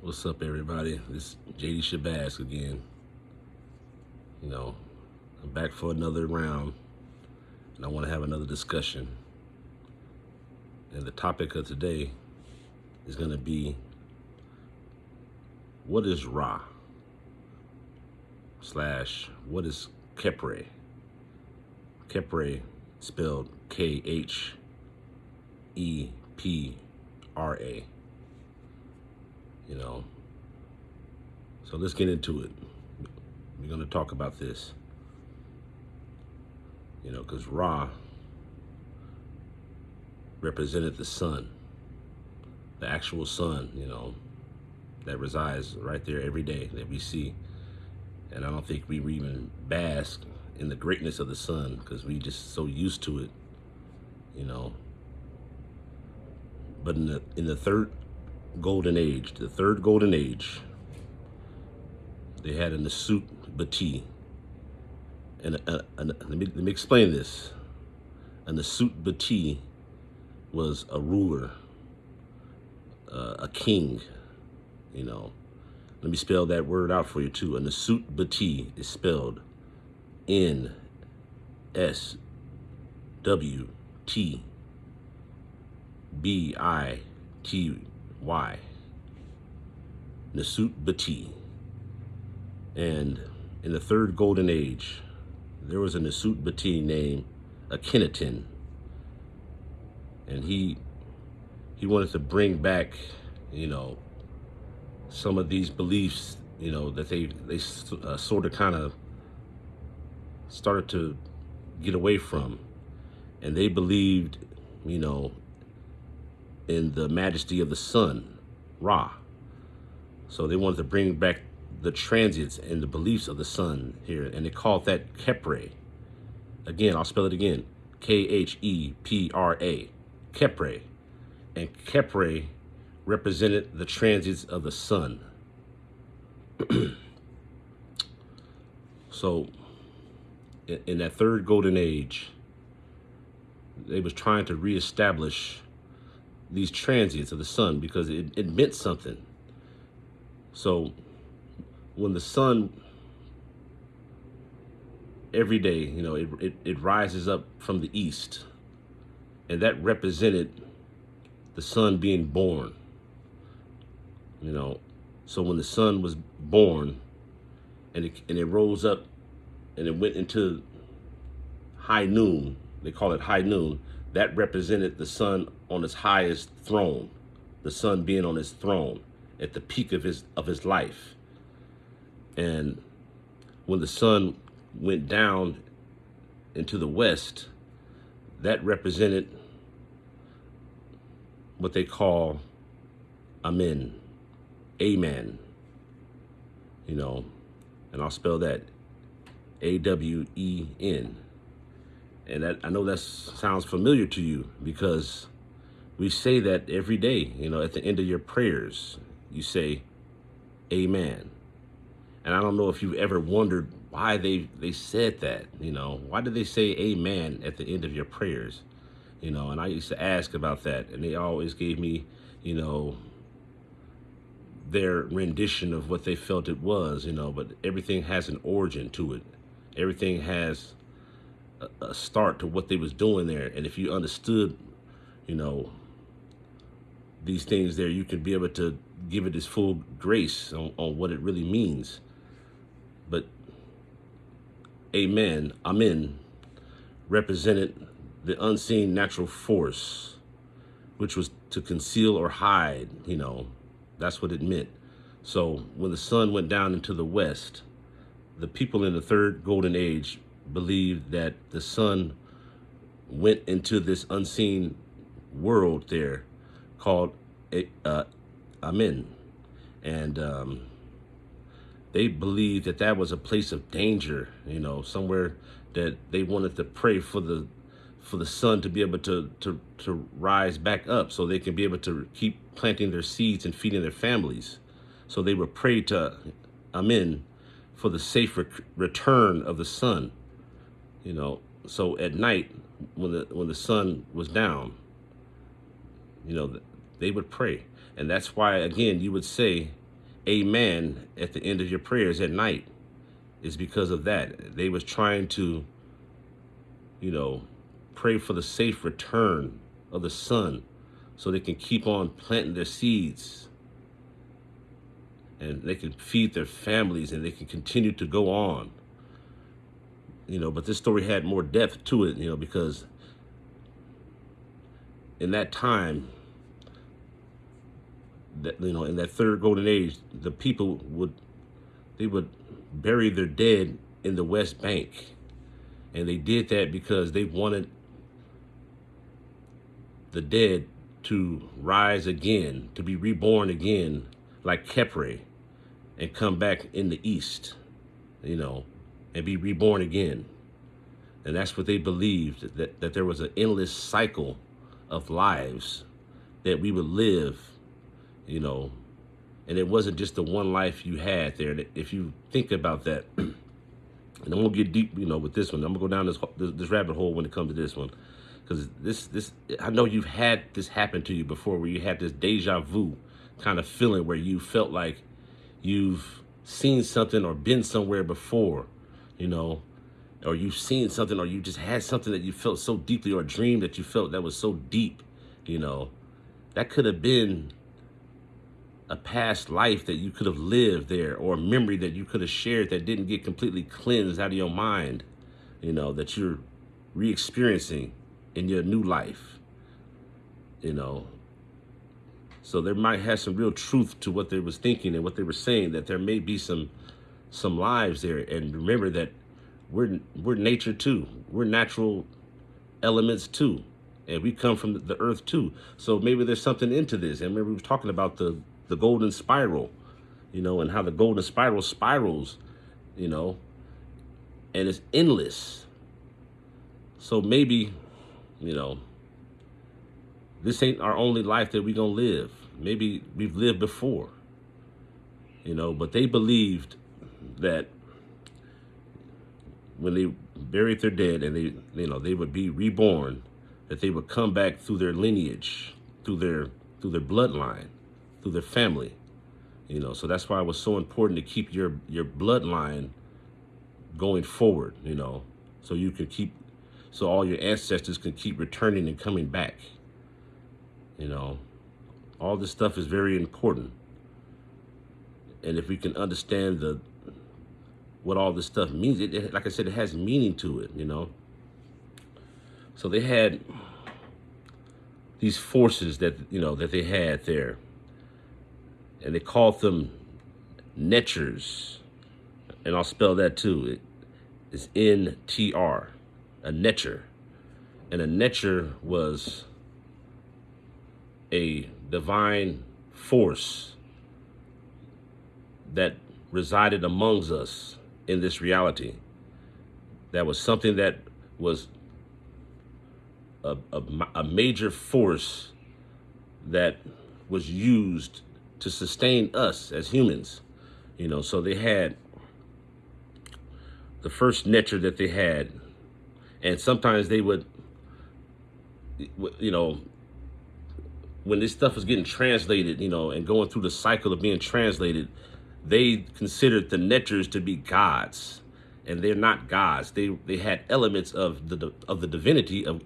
What's up, everybody? This is JD Shabazz again. I'm back for another round, and I want to have another discussion. And the topic of today is going to be, what is Ra? / what is Khepra? Khepra spelled Khepra. So let's get into it. We're going to talk about this. Because Ra represented the sun, the actual sun, that resides right there every day that we see. And I don't think we even bask in the greatness of the sun because we just so used to it, But in the third golden age, they had a Nasut Bati. And let me explain this. A Nasut Bati was a ruler, a king, Let me spell that word out for you too. A Nasut Bati is spelled NSWTBITY. Nasut Bati. And in the third golden age, there was a Nasut Bati named Akhenaten. And he wanted to bring back, some of these beliefs, that they sort of kind of started to get away from. And they believed, in the majesty of the sun, Ra. So they wanted to bring back the transits and the beliefs of the sun here, and they called that Khepra. Again, I'll spell it again. Khepra. Khepra. And Khepra represented the transits of the sun. So in that third golden age, they was trying to reestablish these transits of the sun because it meant something. So when the sun, every day, it rises up from the east, and that represented the sun being born. So when the sun was born, and it rose up, and it went into high noon. They call it high noon. That represented the sun on its highest throne, the sun being on his throne at the peak of his life. And when the sun went down into the west, that represented what they call Amen. Amen. And I'll spell that AWEN. And that, I know that sounds familiar to you because we say that every day, at the end of your prayers, you say Amen. And I don't know if you've ever wondered why they said that, why did they say amen at the end of your prayers? And I used to ask about that, and they always gave me, their rendition of what they felt it was, but everything has an origin to it. Everything has a start to what they was doing there. And if you understood, these things there, you could be able to give it its full grace on what it really means. But Amen, represented the unseen natural force, which was to conceal or hide, that's what it meant. So when the sun went down into the west, the people in the third golden age believed that the sun went into this unseen world there called Amen. And they believed that was a place of danger, somewhere that they wanted to pray for the sun to be able to rise back up so they can be able to keep planting their seeds and feeding their families. So they would pray to Amen for the safe return of the sun. So at night when the sun was down, they would pray. And that's why, again, you would say, amen at the end of your prayers at night. Is because of that. They was trying to, you know, pray for the safe return of the sun so they can keep on planting their seeds and they can feed their families and they can continue to go on. You know, but this story had more depth to it, you know, because in that time, that, you know, in that third golden age, the people would bury their dead in the West Bank. And they did that because they wanted the dead to rise again, to be reborn again, like Khepra, and come back in the East, you know, and be reborn again. And that's what they believed, that there was an endless cycle of lives that we would live, you know, and it wasn't just the one life you had there. If you think about that, and I'm gonna get deep, you know, with this one. I'm gonna go down this rabbit hole when it comes to this one, because this I know you've had this happen to you before, where you had this deja vu kind of feeling where you felt like you've seen something or been somewhere before, you know, or you've seen something, or you just had something that you felt so deeply, or a dream that you felt that was so deep, you know, that could have been a past life that you could have lived there, or a memory that you could have shared that didn't get completely cleansed out of your mind, you know, that you're re-experiencing in your new life, you know. So there might have some real truth to what they was thinking and what they were saying, that there may be some lives there. And remember that we're nature too. We're natural elements too. And we come from the earth too. So maybe there's something into this. And remember we were talking about the golden spiral, you know, and how the golden spiral spirals, you know, and it's endless. So maybe, you know, this ain't our only life that we gonna live. Maybe we've lived before, you know, but they believed that when they buried their dead and they, you know, they would be reborn, that they would come back through their lineage, through their bloodline, through their family, you know. So that's why it was so important to keep your bloodline going forward, you know, so you could keep, so all your ancestors can keep returning and coming back, you know. All this stuff is very important. And if we can understand what all this stuff means, it, like I said, it has meaning to it, you know. So they had these forces that, you know, that they had there, and they called them netchers, and I'll spell that too. It's NTR, a netcher. And a netcher was a divine force that resided amongst us in this reality. That was something that was a major force that was used to sustain us as humans, you know. So they had the first netcher that they had, and sometimes they would, you know, when this stuff was getting translated, you know, and going through the cycle of being translated, they considered the netchers to be gods, and they're not gods. They had elements of the divinity of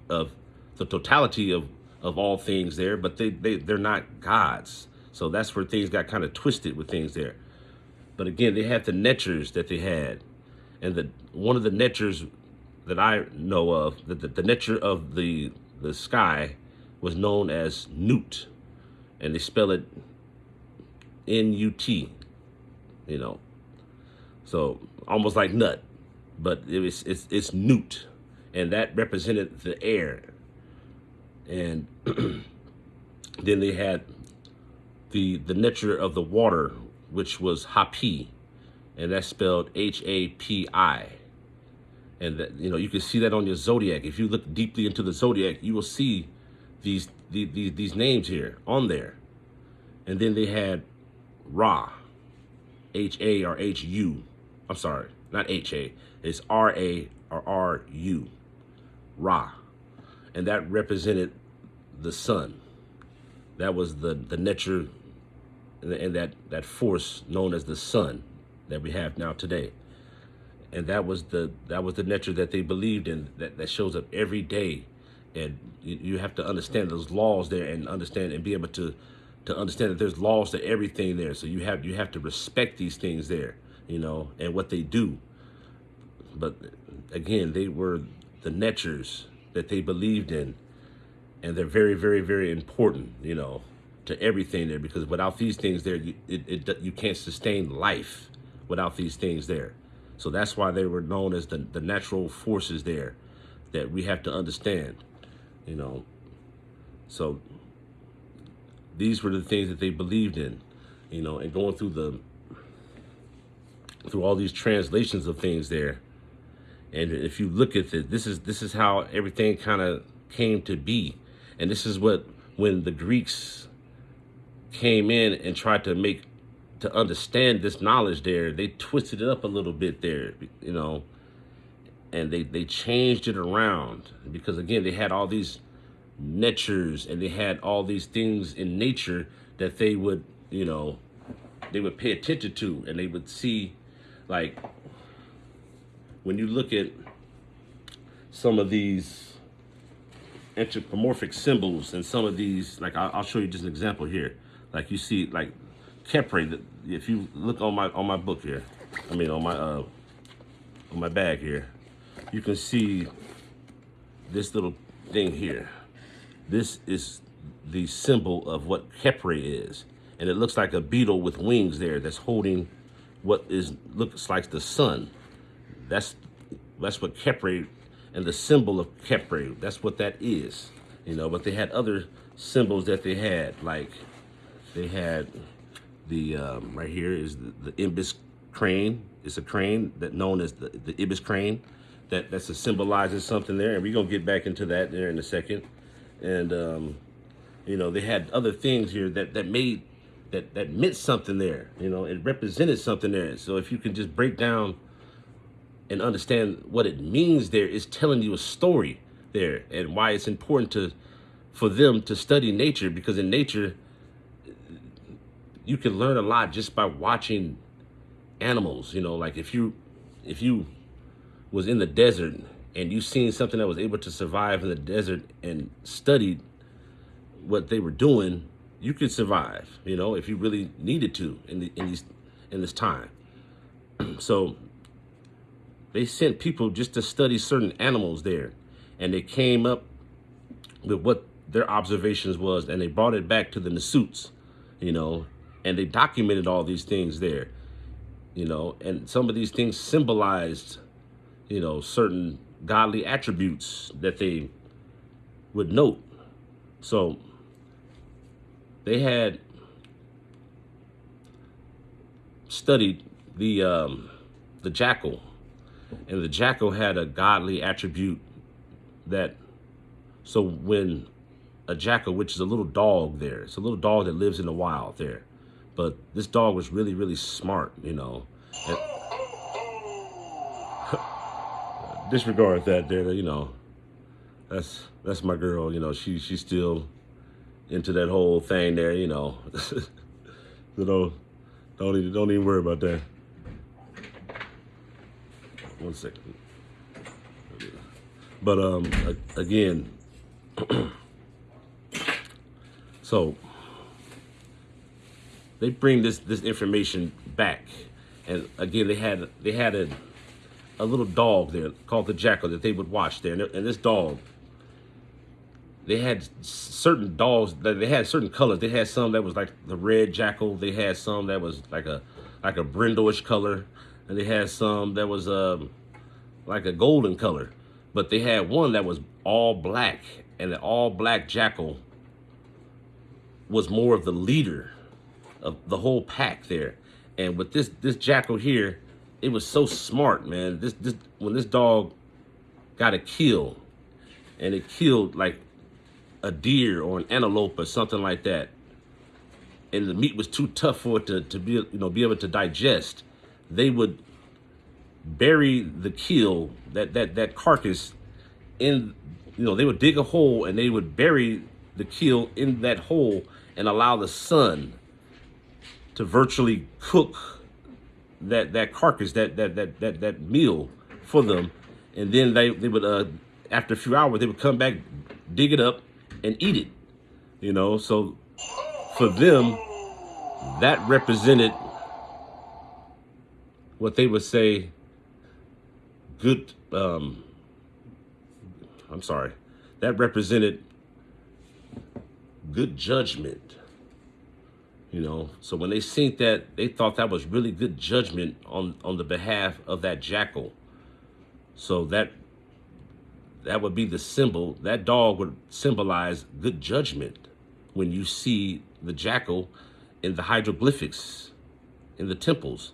the totality of all things there, but they're not gods. So that's where things got kind of twisted with things there. But again, they had the netchers that they had, and one of the netchers that I know of, the netcher of the sky, was known as Nut, and they spell it N-U-T, you know, so almost like nut, but it's Nut, and that represented the air. And then they had the netcher of the water, which was Hapi, and that's spelled H-A-P-I. And that, you know, you can see that on your zodiac. If you look deeply into the zodiac, you will see these names here on there. And then they had Ra, H-A or H-U. I'm sorry, not H-A. It's R-A or R-U, Ra. And that represented the sun. That was the netcher and that force known as the sun that we have now today. And that was the nature that they believed in, that shows up every day. And you have to understand those laws there, and understand and be able to understand that there's laws to everything there. So you have to respect these things there, and what they do. But again, they were the natures that they believed in, and they're very, very, very important, to everything there, because without these things there, you can't sustain life without these things there. So that's why they were known as the natural forces there that we have to understand, So these were the things that they believed in, and going through all these translations of things there. And if you look at it, this is how everything kind of came to be. And this is when the Greeks came in and tried to understand this knowledge there, they twisted it up a little bit there, and they changed it around, because again, they had all these natures, and they had all these things in nature that they would pay attention to, and they would see, like, when you look at some of these anthropomorphic symbols and some of these, like, I'll show you just an example here. Like, you see, like, Khepra. If you look on my book here, on my bag here, you can see this little thing here. This is the symbol of what Khepra is, and it looks like a beetle with wings there that's holding what looks like the sun. That's what Khepra, and the symbol of Khepra, that's what that is, But they had other symbols that they had, like they had the right here is the ibis crane. It's a crane that known as the ibis crane. That's a symbolizing something there, and we're gonna get back into that there in a second. And they had other things here that meant something there. It represented something there. So if you can just break down and understand what it means there, it's telling you a story there, and why it's important for them to study nature, because in nature you can learn a lot just by watching animals. Like if you was in the desert and you seen something that was able to survive in the desert and studied what they were doing, you could survive, if you really needed to in this time. So they sent people just to study certain animals there, and they came up with what their observations was, and they brought it back to the Nasuts, and they documented all these things there, and some of these things symbolized, certain godly attributes that they would note. So they had studied the jackal, and the jackal had a godly attribute so when a jackal, which is a little dog there, it's a little dog that lives in the wild there, but this dog was really, really smart, and disregard that there, that's my girl, she's still into that whole thing there, so don't even worry about that. 1 second. But again, so they bring this information back, and again they had a little dog there called the jackal that they would watch there, and this dog, they had certain dogs that they had certain colors. They had some that was like the red jackal. They had some that was like a brindleish color, and they had some that was like a golden color. But they had one that was all black, and the all black jackal was more of the leader of the whole pack there. And with this jackal here, it was so smart, man. When this dog got a kill, and it killed like a deer or an antelope or something like that, and the meat was too tough for it to be able to digest, they would bury the kill, that carcass in, they would dig a hole, and they would bury the kill in that hole and allow the sun to virtually cook that carcass, that meal for them, and then they would after a few hours they would come back, dig it up, and eat it. So for them, that represented what they would say good. I'm sorry, that represented good judgment. So when they seen that, they thought that was really good judgment on the behalf of that jackal. So that would be the symbol. That dog would symbolize good judgment when you see the jackal in the hieroglyphics, in the temples,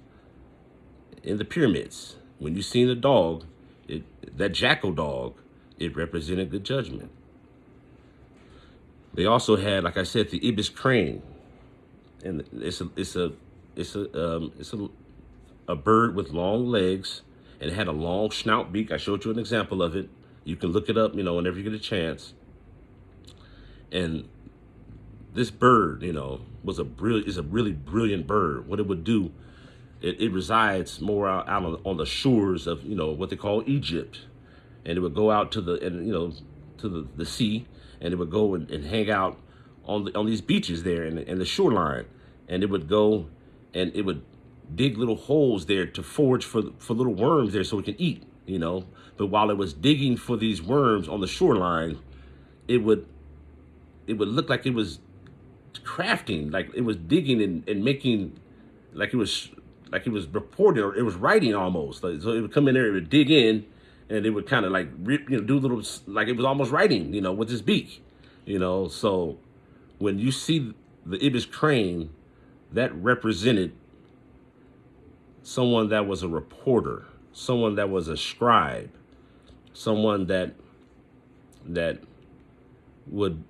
in the pyramids. When you see the dog, that jackal dog, it represented good judgment. They also had, like I said, the ibis crane, and it's a bird with long legs, and it had a long snout beak. I showed you an example of it. You can look it up, whenever you get a chance. And this bird, is a really brilliant bird. What it would do, it resides more out on the shores of, what they call Egypt, and it would go out to the sea, and it would go and hang out on these beaches there and the shoreline, and it would go and it would dig little holes there to forage for little worms there so it can eat. But while it was digging for these worms on the shoreline, it would look like it was crafting, like it was digging and making, like it was reporting, or it was writing almost. So it would come in there, it would dig in, and it would kind of like do little, like it was almost writing, with his beak, So when you see the ibis crane, that represented someone that was a reporter, someone that was a scribe, someone that would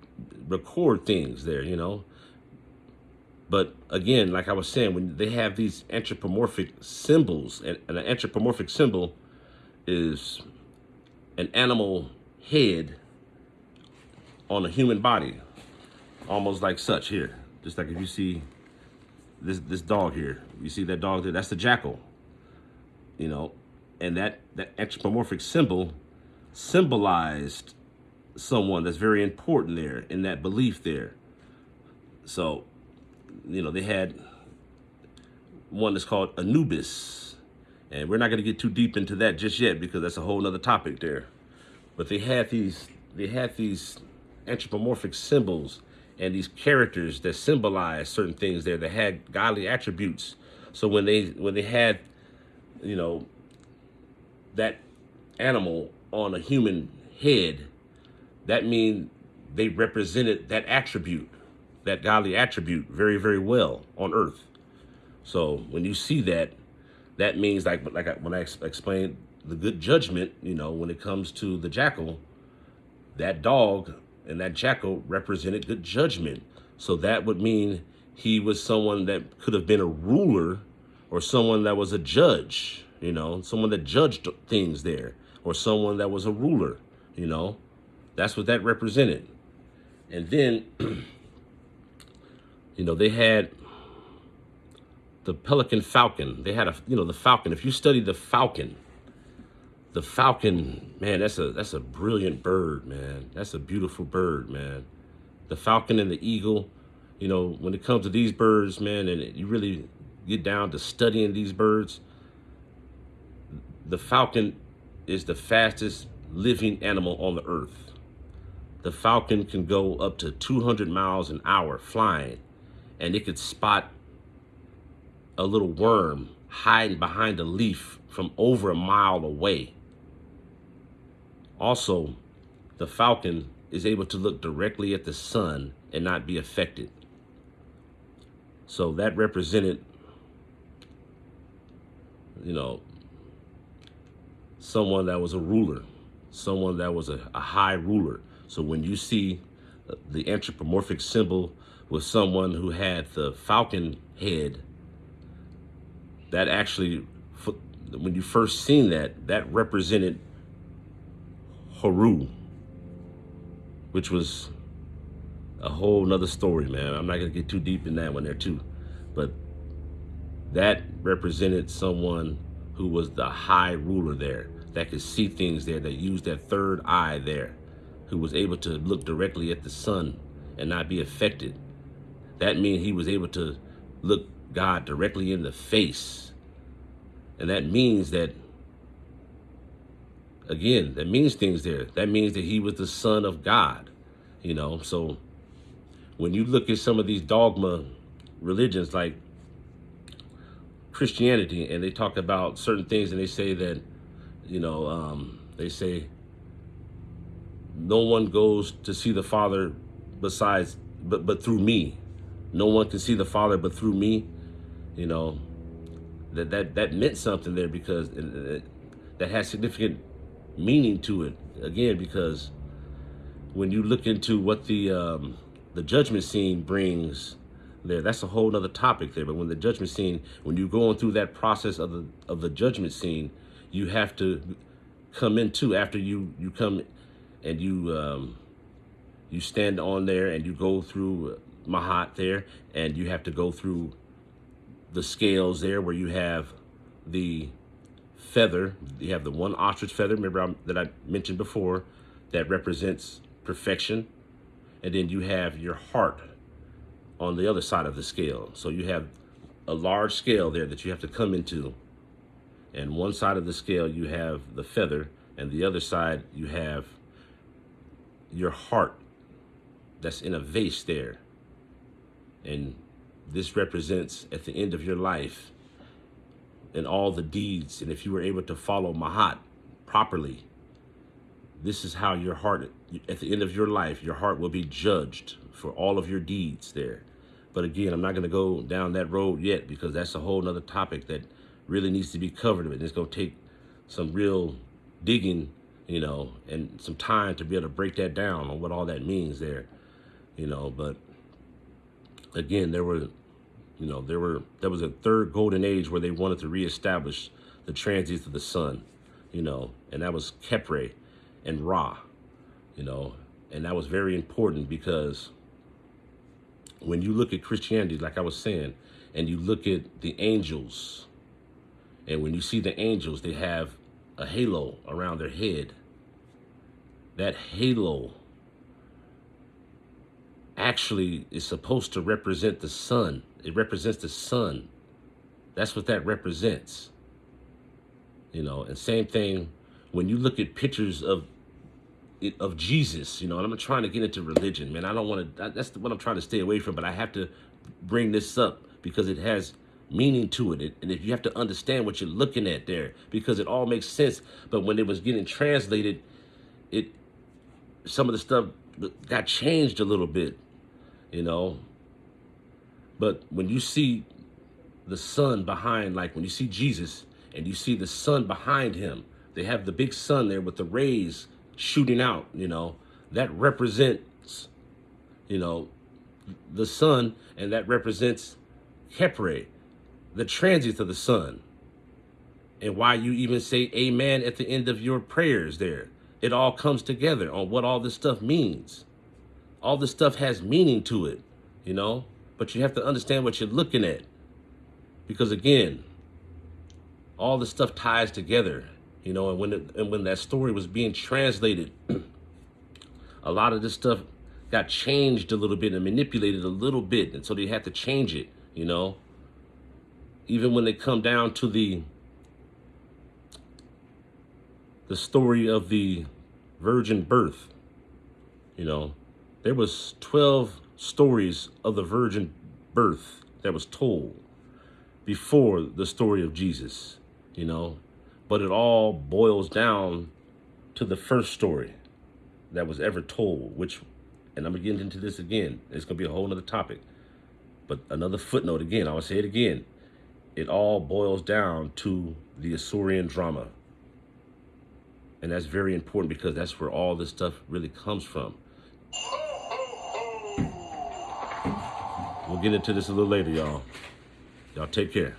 record things there, But again, like I was saying, when they have these anthropomorphic symbols, and an anthropomorphic symbol is an animal head on a human body, almost like such here. Just like if you see this dog here, you see that dog there, that's the jackal, and that anthropomorphic symbol symbolized someone that's very important there in that belief there. So, they had one that's called Anubis, and we're not going to get too deep into that just yet because that's a whole nother topic there. But they had these anthropomorphic symbols and these characters that symbolize certain things there that had godly attributes. So when they had, that animal on a human head, that means they represented that attribute, that godly attribute, very, very well on earth. So when you see that, that means when I explained the good judgment, when it comes to the jackal, that dog and that jackal represented good judgment. So that would mean he was someone that could have been a ruler, or someone that was a judge, someone that judged things there, or someone that was a ruler, That's what that represented. And then, they had the pelican falcon. They had the falcon. If you study the falcon, man, that's a brilliant bird, man. That's a beautiful bird, man. The falcon and the eagle, when it comes to these birds, man, and you really get down to studying these birds, the falcon is the fastest living animal on the earth. The falcon can go up to 200 miles an hour flying, and it could spot a little worm hiding behind a leaf from over a mile away. Also, the falcon is able to look directly at the sun and not be affected. So that represented, someone that was a ruler, someone that was a high ruler. So when you see the anthropomorphic symbol with someone who had the falcon head, that actually, when you first seen that represented Horu, which was a whole nother story, man. I'm not gonna get too deep in that one there too, but That represented someone who was the high ruler there, that could see things there, that used that third eye there, who was able to look directly at the sun and not be affected. That means he was able to look God directly in the face. And that means that, again, that means things there. That means that he was the Son of God, you know. So when you look at some of these dogma religions like Christianity, and they talk about certain things, and they say that, you know, they say no one goes to see the Father besides, but through me. No one can see the Father but through me. You know, that meant something there, because that has significant meaning to it. Again, because when you look into what the judgment scene brings there, that's a whole other topic there. But when the judgment scene, when you're going through that process of the judgment scene, you have to come into, after you come and you stand on there and you go through Mahat there, and you have to go through the scales there, where you have the feather. You have the one ostrich feather, remember that I mentioned before, that represents perfection. And then you have your heart on the other side of the scale. So you have a large scale there that you have to come into. And one side of the scale you have the feather, and the other side you have your heart that's in a vase there. And this represents at the end of your life and all the deeds. And if you were able to follow Mahat properly, this is how your heart, at the end of your life, your heart will be judged for all of your deeds there. But again, I'm not going to go down that road yet, because that's a whole nother topic that really needs to be covered. And it's going to take some real digging, you know, and some time to be able to break that down on what all that means there, you know. But again, there was a third golden age where they wanted to reestablish the transits of the sun, you know, and that was Khepra and Ra, you know. And that was very important, because when you look at Christianity, like I was saying, and you look at the angels, and when you see the angels, they have a halo around their head. That halo actually is supposed to represent the sun. It represents the sun. That's what that represents. You know, and same thing when you look at pictures of Jesus, you know. And I'm not trying to get into religion, man. I don't want to, that's what I'm trying to stay away from, but I have to bring this up because it has meaning to it. And if you have to understand what you're looking at there, because it all makes sense. But when it was getting translated, some of the stuff got changed a little bit, you know. But when you see the sun behind, like when you see Jesus and you see the sun behind him, they have the big sun there with the rays shooting out, you know, that represents, you know, the sun, and that represents Khepra, the transits of the sun. And why you even say amen at the end of your prayers there. It all comes together on what all this stuff means. All this stuff has meaning to it, you know, but you have to understand what you're looking at. Because again, all the stuff ties together, you know. And when that story was being translated, a lot of this stuff got changed a little bit and manipulated a little bit, and so they had to change it, you know. Even when they come down to the story of the virgin birth, you know, there was 12 stories of the virgin birth that was told before the story of Jesus, you know. But it all boils down to the first story that was ever told, which, and I'm going to get into this again, it's going to be a whole other topic, but another footnote again, I will say it again, it all boils down to the Assyrian drama. And that's very important, because that's where all this stuff really comes from. We'll get into this a little later, y'all. Y'all take care.